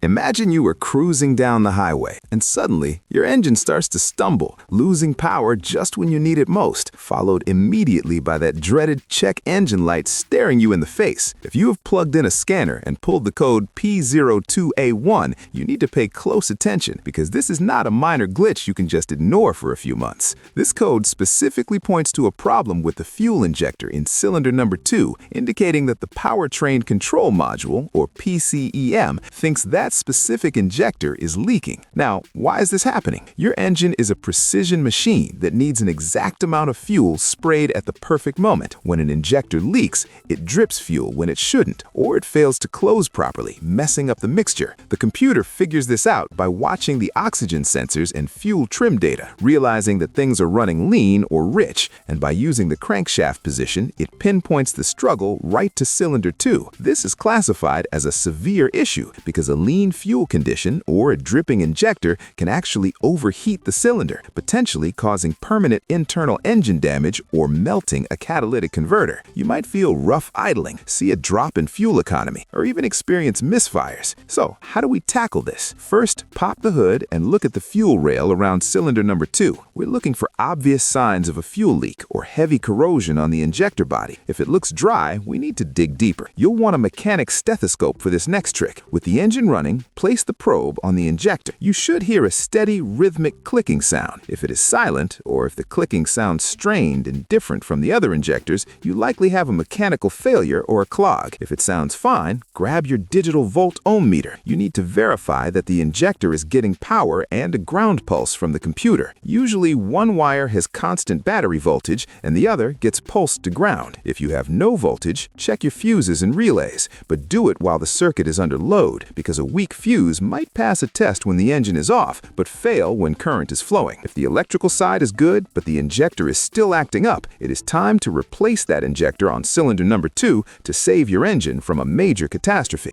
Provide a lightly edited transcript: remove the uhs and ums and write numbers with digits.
Imagine you are cruising down the highway, and suddenly, your engine starts to stumble, losing power just when you need it most, followed immediately by that dreaded check engine light staring you in the face. If you have plugged in a scanner and pulled the code P02A1, you need to pay close attention because this is not a minor glitch you can just ignore for a few months. This code specifically points to a problem with the fuel injector in cylinder number 2, indicating that the powertrain control module, or PCEM, thinks that specific injector is leaking. Now, why is this happening? Your engine is a precision machine that needs an exact amount of fuel sprayed at the perfect moment. When an injector leaks, it drips fuel when it shouldn't, or it fails to close properly, messing up the mixture. The computer figures this out by watching the oxygen sensors and fuel trim data, realizing that things are running lean or rich, and by using the crankshaft position, it pinpoints the struggle right to cylinder 2. This is classified as a severe issue because a lean fuel condition or a dripping injector can actually overheat the cylinder, potentially causing permanent internal engine damage or melting a catalytic converter. You might feel rough idling, see a drop in fuel economy, or even experience misfires. So, how do we tackle this? First, pop the hood and look at the fuel rail around cylinder number 2. We're looking for obvious signs of a fuel leak or heavy corrosion on the injector body. If it looks dry, we need to dig deeper. You'll want a mechanic's stethoscope for this next trick. With the engine running, place the probe on the injector. You should hear a steady, rhythmic clicking sound. If it is silent, or if the clicking sounds strained and different from the other injectors, you likely have a mechanical failure or a clog. If it sounds fine, grab your digital volt-ohm meter. You need to verify that the injector is getting power and a ground pulse from the computer. Usually, one wire has constant battery voltage and the other gets pulsed to ground. If you have no voltage, check your fuses and relays, but do it while the circuit is under load, because a weak fuse might pass a test when the engine is off, but fail when current is flowing. If the electrical side is good, but the injector is still acting up, it is time to replace that injector on cylinder number 2 to save your engine from a major catastrophe.